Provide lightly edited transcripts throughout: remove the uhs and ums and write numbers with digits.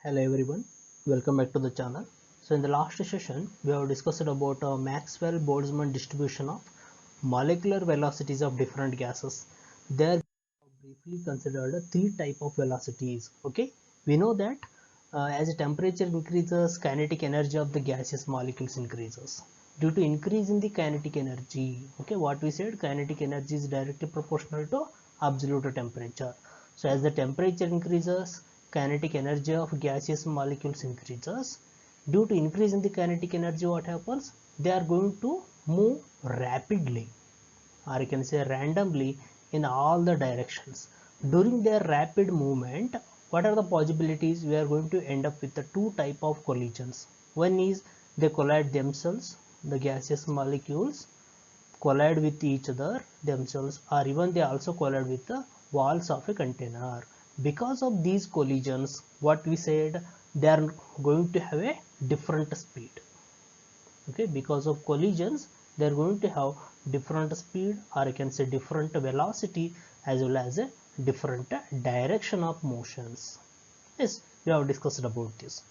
Hello everyone, welcome back to the channel. So in the last session we have discussed about Maxwell-Boltzmann distribution of molecular velocities of different gases. There we have briefly considered three type of velocities. Okay, we know that as the temperature increases, kinetic energy of the gaseous molecules increases. Due to increase in the kinetic energy, okay, what we said, kinetic energy is directly proportional to absolute temperature. So as the temperature increases, kinetic energy of gaseous molecules increases. Due to increase in the kinetic energy, what happens? They are going to move rapidly, or you can say randomly, in all the directions. During their rapid movement, what are the possibilities? We are going to end up with the two type of collisions. One is they collide themselves, the gaseous molecules collide with each other themselves, or even they also collide with the walls of a container. Because of these collisions, what we said, they are going to have a different speed. Okay, because of collisions they are going to have different speed, or you can say different velocity, as well as a different direction of motions. Yes, we have discussed about this.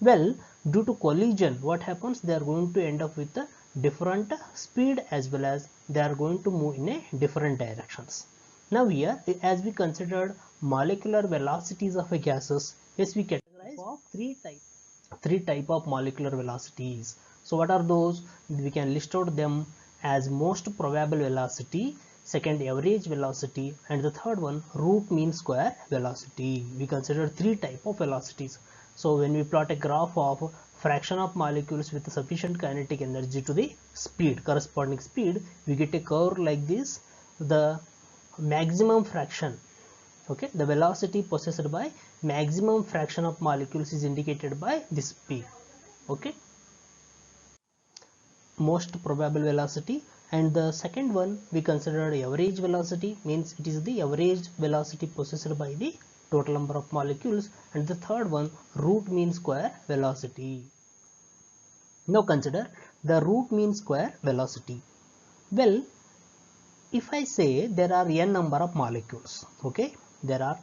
Well, due to collision, what happens? They are going to end up with a different speed, as well as they are going to move in a different directions. Now here, as we considered molecular velocities of a gases, yes, we categorize of three type of molecular velocities. So what are those? We can list out them as most probable velocity, second average velocity, and the third one root mean square velocity. We consider three type of velocities. So when we plot a graph of fraction of molecules with sufficient kinetic energy to the speed, corresponding speed, we get a curve like this. The maximum fraction, okay, the velocity possessed by maximum fraction of molecules is indicated by this p. Okay, most probable velocity. And the second one we considered average velocity, means it is the average velocity possessed by the total number of molecules. And the third one root mean square velocity. Now consider the root mean square velocity. Well, if I say there are n number of molecules, okay, there are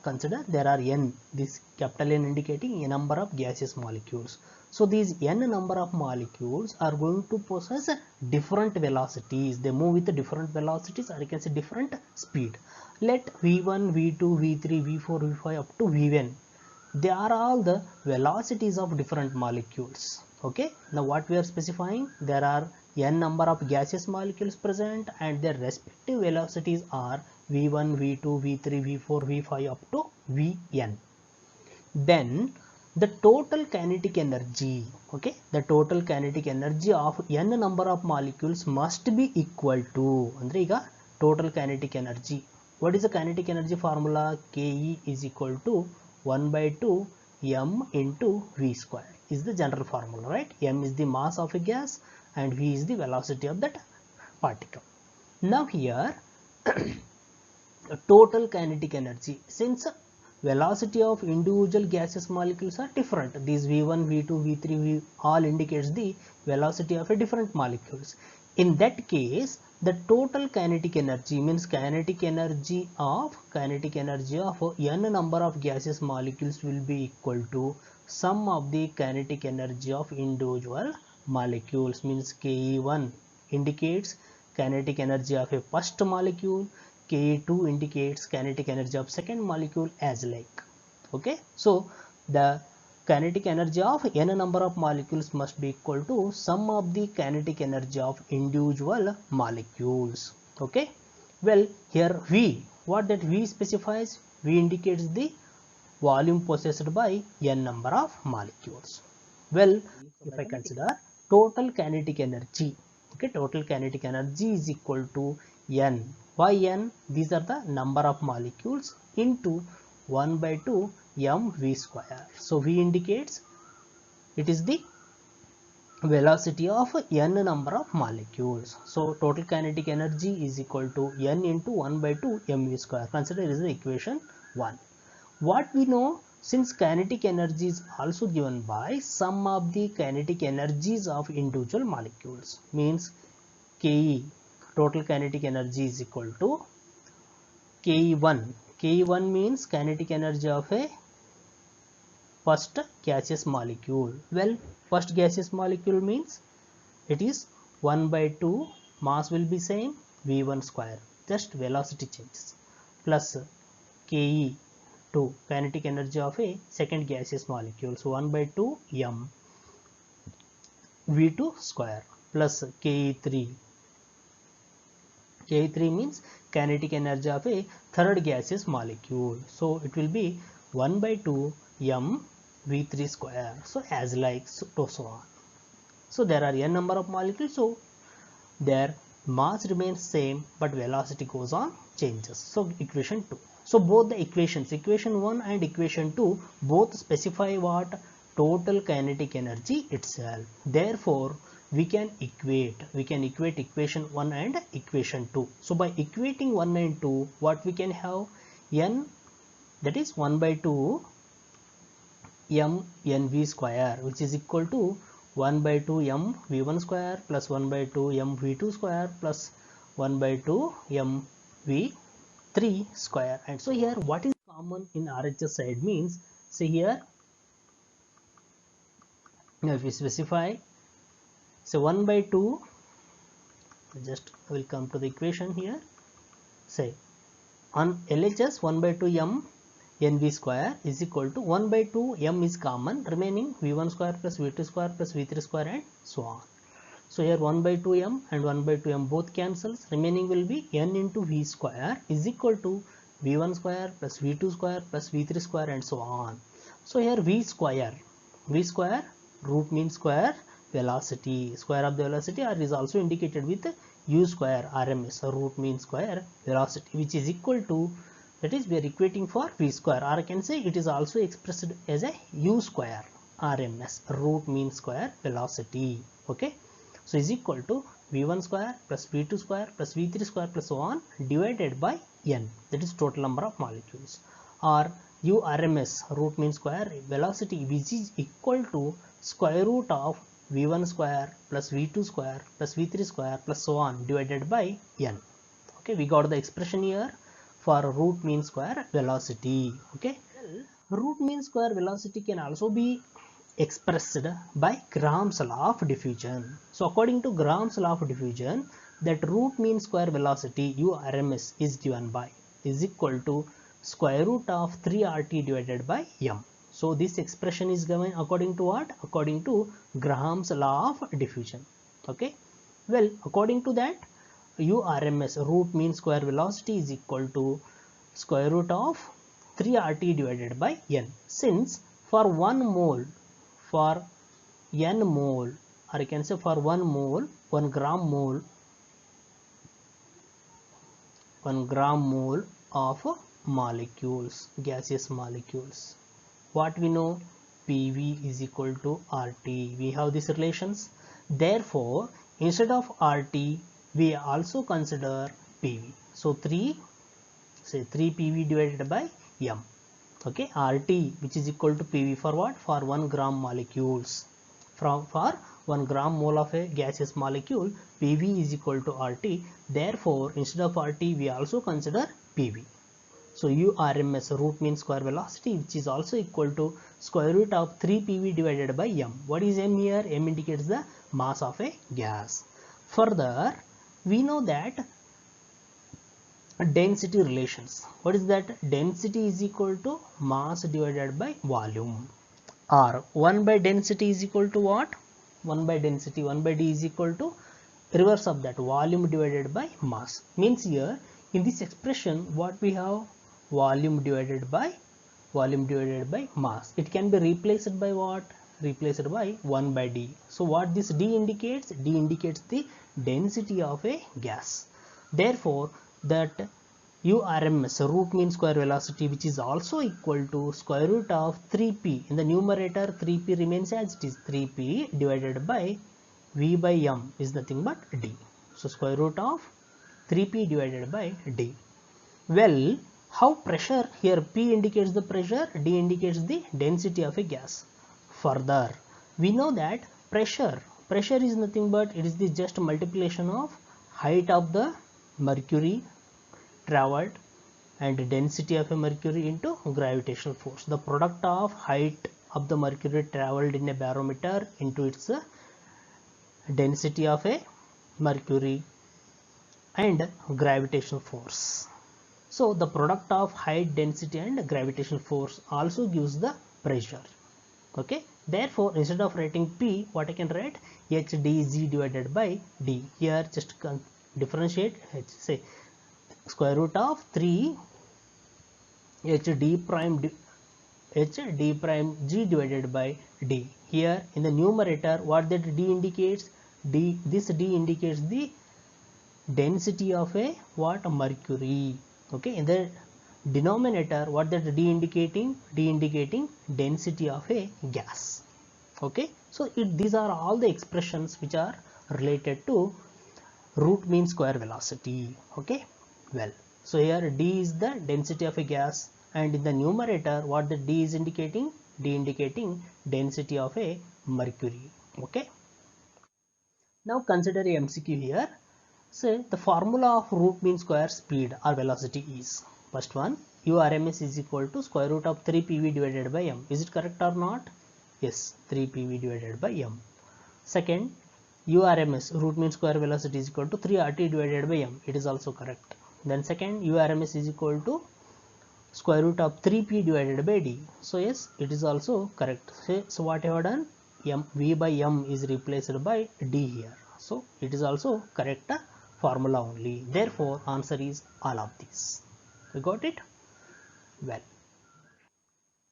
n, this capital N indicating a number of gaseous molecules. So these n number of molecules are going to possess different velocities. They move with different velocities, or you can say different speed. Let v1, v2, v3, v4, v5 up to vn, they are all the velocities of different molecules. Okay, now what we are specifying, there are n number of gaseous molecules present, and their respective velocities are v1, v2, v3, v4, v5 up to vn. Then the total kinetic energy, okay, the total kinetic energy of n number of molecules must be equal to, andre iga total kinetic energy, what is the kinetic energy formula? Ke is equal to 1 by 2 m into v square is the general formula, right? M is the mass of a gas and v is the velocity of that particle. Now here total kinetic energy, since velocity of individual gaseous molecules are different, these v1, v2, v3, all indicates the velocity of a different molecules. In that case, the total kinetic energy, means kinetic energy of n number of gaseous molecules will be equal to sum of the kinetic energy of individual molecules, means Ke1 indicates kinetic energy of a first molecule, Ke2 indicates kinetic energy of second molecule, as like. Okay, so the kinetic energy of n number of molecules must be equal to sum of the kinetic energy of individual molecules. Okay, well, here v, what that v specifies, v indicates the volume possessed by n number of molecules. Well, if I consider total kinetic energy, okay, total kinetic energy is equal to n. Why n? These are the number of molecules into 1 by 2 m v square. So v indicates it is the velocity of n number of molecules. So total kinetic energy is equal to n into 1 by 2 mv square. Consider this is the equation 1. What we know, since kinetic energy is also given by sum of the kinetic energies of individual molecules, means Ke, total kinetic energy is equal to Ke1. Ke1 means kinetic energy of a first gaseous molecule. Well, first gaseous molecule means it is 1 by 2, mass will be same, v1 square, just velocity changes, plus ke, 2, kinetic energy of a second gaseous molecule. So 1 by 2 m v2 square plus ke3. Ke3 means kinetic energy of a third gaseous molecule. So it will be 1 by 2 m v3 square. So as like so on. So there are n number of molecules, so their mass remains same but velocity goes on changes. So equation 2. So both the equations, equation 1 and equation 2, both specify what? Total kinetic energy itself. Therefore we can equate equation 1 and equation 2. So by equating 1 and 2, what we can have? N, that is 1 by 2 m nv square, which is equal to 1 by 2 m v1 square plus 1 by 2 m v2 square plus 1 by 2 m v3 square. And so here what is common in RHS side means, say here, now if we specify, so 1 by 2, just I will come to the equation here, say on LHS 1 by 2 m nv square is equal to 1 by 2 m is common, remaining v1 square plus v2 square plus v3 square and so on. So here 1 by 2 m and 1 by 2 m both cancels, remaining will be n into v square is equal to v1 square plus v2 square plus v3 square and so on. So here v square root means square velocity, square of the velocity, or is also indicated with u square RMS, root means square velocity, which is equal to, that is we are equating for v square, or I can say it is also expressed as a u square RMS, root means square velocity. Okay, so is equal to v1 square plus v2 square plus v3 square plus so on divided by n, that is total number of molecules, or u RMS, root means square velocity, which is equal to square root of v1 square plus v2 square plus v3 square plus so on divided by n. Okay, we got the expression here for root mean square velocity. Okay, well, root mean square velocity can also be expressed by Graham's law of diffusion. So according to Graham's law of diffusion, that root mean square velocity u RMS is given by, is equal to square root of 3RT divided by m. So this expression is given according to what? According to Graham's law of diffusion. Okay, well, according to that, u RMS, root mean square velocity, is equal to square root of 3RT divided by n. Since for 1 mole, for n mole, or I can say for 1 mole, 1 gram mole of molecules, gaseous molecules, what we know? PV is equal to RT. We have these relations. Therefore, instead of RT, we also consider PV. So 3 PV divided by m. Okay, RT, which is equal to PV for what? For 1 gram molecules. For 1 gram mole of a gaseous molecule, PV is equal to RT. Therefore, instead of RT, we also consider PV. So u RMS, root mean square velocity, which is also equal to square root of 3 PV divided by m. What is m here? M indicates the mass of a gas. Further, we know that density relations. What is that? Density is equal to mass divided by volume, or 1 by density is equal to what? 1 by density, 1 by d is equal to reverse of that, volume divided by mass. Means here in this expression what we have? Volume divided by mass. It can be replaced by what? Replaced by 1 by d. So what this d indicates? D indicates the density of a gas. Therefore that u RMS, root mean square velocity, which is also equal to square root of 3p. In the numerator 3p remains as it is, 3p divided by v by m is nothing but d. So square root of 3p divided by d. Well, how pressure? Here p indicates the pressure, d indicates the density of a gas. Further, we know that pressure is nothing but it is the just multiplication of height of the mercury traveled and density of a mercury into gravitational force. The product of height of the mercury traveled in a barometer into its density of a mercury and gravitational force. So the product of height, density and gravitational force also gives the pressure. Okay, therefore instead of writing P, what I can write HdZ divided by D. Here just differentiate H, say square root of 3 HD prime HD prime G divided by D. Here in the numerator, what that D indicates? This D indicates the density of a what? Mercury. Okay, in the denominator, what that D indicating? D indicating density of a gas. Okay, so these are all the expressions which are related to root mean square velocity. Okay, well, so here D is the density of a gas, and in the numerator, what the D is indicating? D indicating density of a mercury. Okay, now consider a MCQ here. Say the formula of root mean square speed or velocity is, first one, URMS is equal to square root of 3 PV divided by M. Is it correct or not? Yes, 3 PV divided by M. Second, URMS root mean square velocity is equal to 3 RT divided by M. It is also correct. Then second, URMS is equal to square root of 3P divided by D. So yes, it is also correct. So what I have done? V by M is replaced by D here. So it is also correct formula only. Therefore answer is all of these. You got it? Well,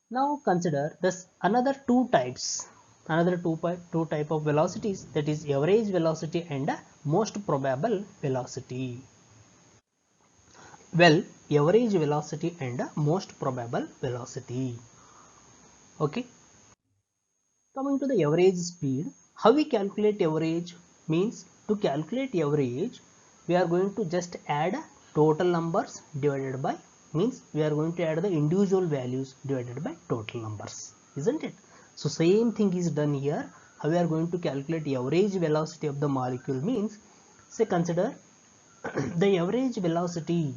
now consider this another two types, another two type of velocities, that is average velocity and most probable velocity. Well, average velocity and most probable velocity. Okay, coming to the average speed, how we calculate average? Means to calculate average, we are going to just add total numbers divided by, means we are going to add the individual values divided by total numbers, isn't it? So same thing is done here. How we are going to calculate average velocity of the molecule means, say consider the average velocity.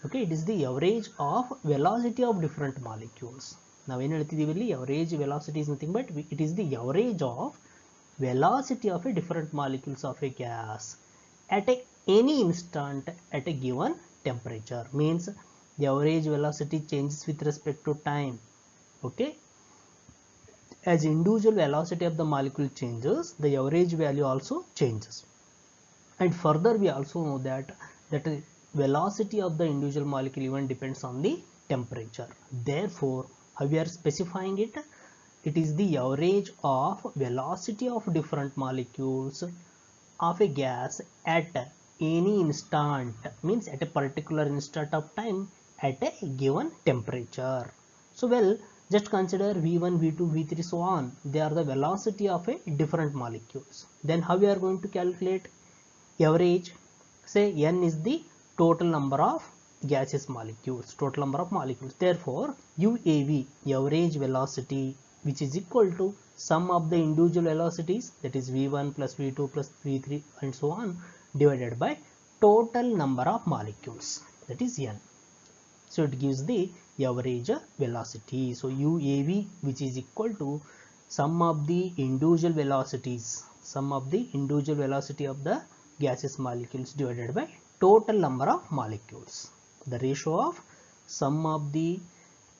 Okay, it is the average of velocity of different molecules. Now in average velocity is nothing but it is the average of velocity of a different molecules of a gas at any instant at a given temperature. Means the average velocity changes with respect to time. Okay, as individual velocity of the molecule changes, the average value also changes. And further we also know that velocity of the individual molecule even depends on the temperature. Therefore, how we are specifying it? It is the average of velocity of different molecules of a gas at any instant, means at a particular instant of time at a given temperature. So well, just consider V1, V2, V3 so on. They are the velocity of a different molecules. Then how we are going to calculate average? Say N is the total number of gaseous molecules, total number of molecules. Therefore, UAV, average velocity, which is equal to sum of the individual velocities, that is V1 plus V2 plus V3 and so on, divided by total number of molecules, that is N. So it gives the average velocity. So UAV, which is equal to sum of the individual velocities, sum of the individual velocity of the gaseous molecules divided by total number of molecules. The ratio of sum of the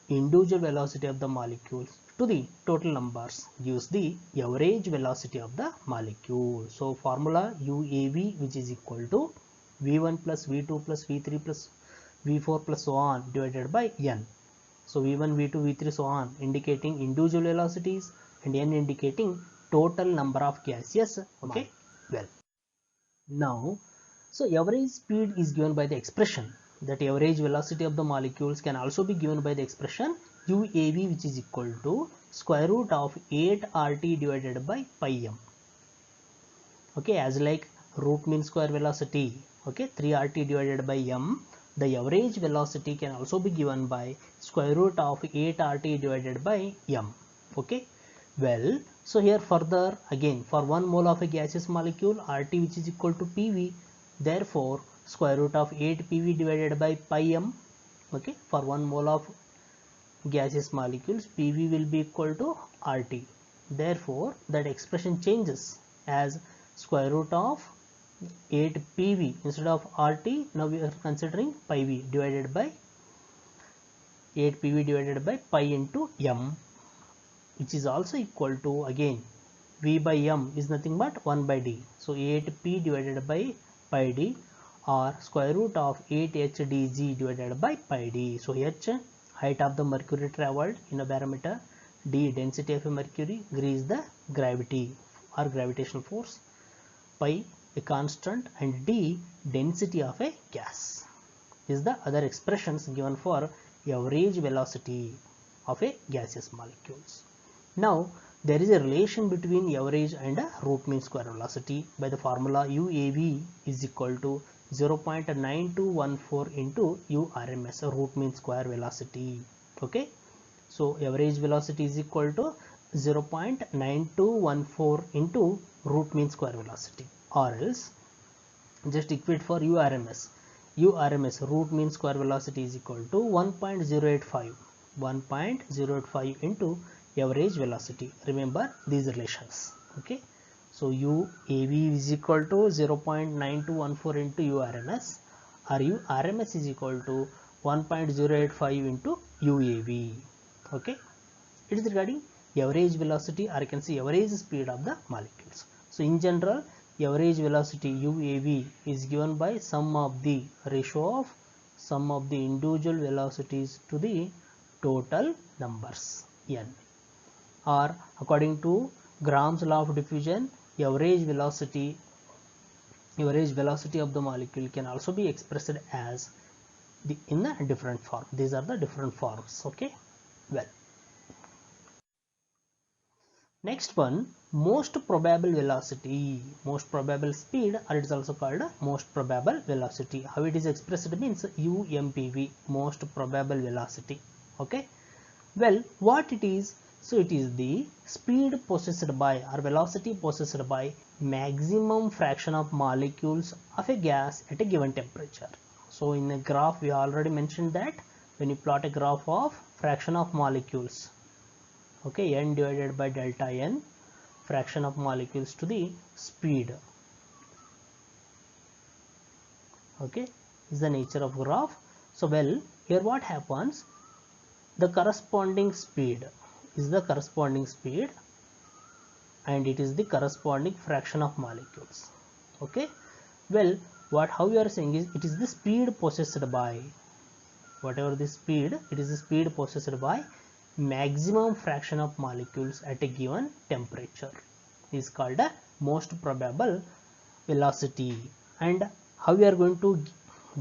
individual velocity of the molecules to the total numbers gives the average velocity of the molecule. So formula UAV, which is equal to V1 plus V2 plus V3 plus V4 plus so on divided by N. So V1, V2, V3 so on indicating individual velocities and N indicating total number of gaseous. Okay, well, now so average speed is given by the expression, that average velocity of the molecules can also be given by the expression UAV, which is equal to square root of 8 RT divided by pi m. Okay, as like root mean square velocity, okay, 3 RT divided by m, the average velocity can also be given by square root of 8 RT divided by m. Okay, well, so here further again for 1 mole of a gaseous molecule, RT which is equal to PV, therefore square root of 8 PV divided by pi m. Okay, for 1 mole of gaseous molecules, PV will be equal to RT. Therefore, that expression changes as square root of 8 PV instead of RT. Now we are considering pi V divided by 8 PV divided by pi into M, which is also equal to, again, V by M is nothing but 1 by D. So 8P divided by pi D, or square root of 8HDG divided by pi D. So H, height of the mercury traveled in a barometer, D, density of a mercury, G is the gravity or gravitational force, pi, a constant, and D, density of a gas. Is the other expressions given for average velocity of a gaseous molecules. Now there is a relation between average and root mean square velocity by the formula UAV is equal to 0.9214 into URMS, root mean square velocity. Okay, so average velocity is equal to 0.9214 into root mean square velocity, or else just equate for URMS. URMS, root mean square velocity, is equal to 1.085 into average velocity. Remember these relations. Okay, so UAV is equal to 0.9214 into URMS, or URMS is equal to 1.085 into UAV. Okay, it is regarding average velocity, or you can see average speed of the molecules. So in general, average velocity UAV is given by sum of the ratio of sum of the individual velocities to the total numbers n, or according to Gram's law of diffusion, average velocity of the molecule can also be expressed as in a different form. These are the different forms. Okay, well, next one, most probable velocity, most probable speed, or it is also called most probable velocity. How it is expressed means UMPV, most probable velocity. Okay, well, what it is? So it is the speed possessed by, or velocity possessed by, maximum fraction of molecules of a gas at a given temperature. So in a graph we already mentioned that when you plot a graph of fraction of molecules, okay, n divided by delta n, fraction of molecules to the speed. Okay, is the nature of graph. So well, here what happens, the corresponding speed is the corresponding speed, and it is the corresponding fraction of molecules. Okay, well, how you are saying is it is the speed possessed by, whatever the speed, it is the speed possessed by maximum fraction of molecules at a given temperature, is called a most probable velocity. And how we are going to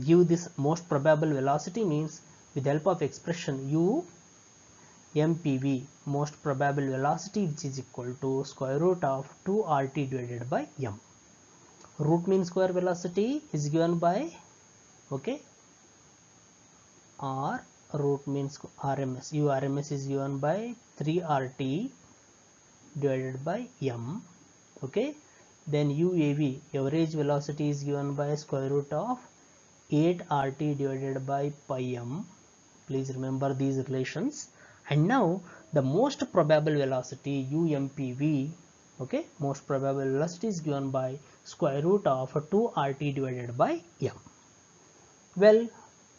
give this most probable velocity means with the help of expression UMPV, most probable velocity, which is equal to square root of 2RT divided by M. Root mean square velocity is given by, okay, or root means RMS, URMS is given by 3RT divided by M. Okay, then UAV, average velocity, is given by square root of 8RT divided by pi M. Please remember these relations. And now the most probable velocity UMPV, okay, most probable velocity is given by square root of 2RT divided by M. Well,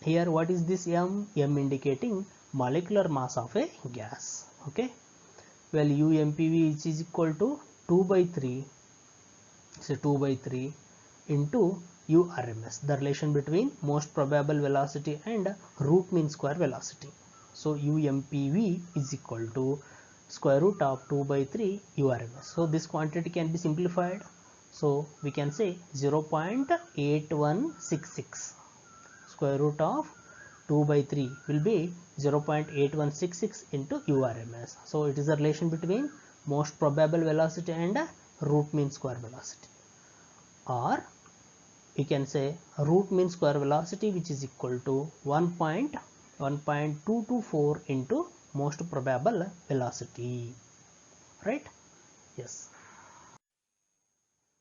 here what is this M? M indicating molecular mass of a gas. Okay, well, UMPV is equal to 2 by 3, so 2 by 3 into URMS, the relation between most probable velocity and root mean square velocity. So UMPV is equal to square root of 2 by 3 URMS. So this quantity can be simplified. So we can say 0.8166. Square root of 2 by 3 will be 0.8166 into URMS. So it is a relation between most probable velocity and root mean square velocity. Or you can say root mean square velocity, which is equal to 1.224 into most probable velocity, right? Yes.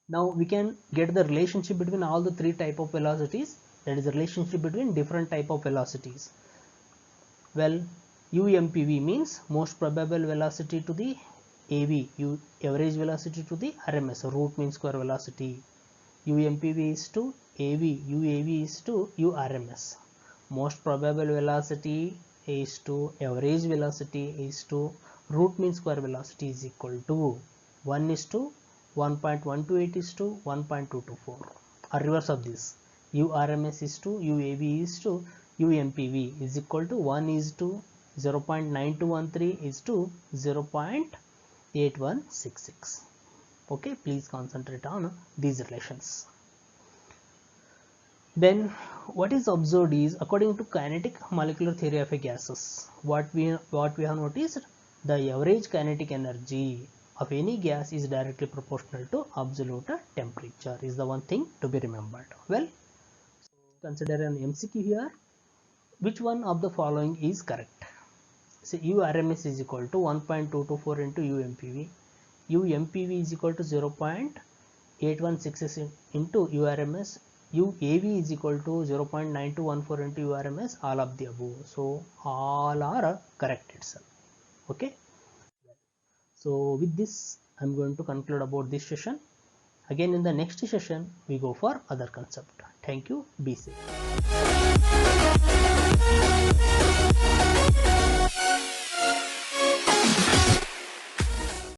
Now we can get the relationship between all the three type of velocities, that is the relationship between different type of velocities. Well, UMPV means most probable velocity to the AV, average velocity to the RMS, root mean square velocity. UMPV is to AV, UAV is to URMS. Most probable velocity is to average velocity is to root mean square velocity is equal to 1 is to 1.128 is to 1.224, or reverse of this. URMS is to UAV is to UMPV is equal to 1 is to 0.9213 is to 0.8166. Okay, please concentrate on these relations. Then what is observed is, according to kinetic molecular theory of a gases, what we have noticed, the average kinetic energy of any gas is directly proportional to absolute temperature is the one thing to be remembered. Well, so consider an MCQ here. Which one of the following is correct? So URMS is equal to 1.224 into UMPV. UMPV is equal to 0.8166 into URMS. UAV is equal to 0.9214 into URMS. All of the above. So all are correct itself. Okay. So with this, I'm going to conclude about this session. Again, in the next session, we go for other concept. Thank you. Be safe.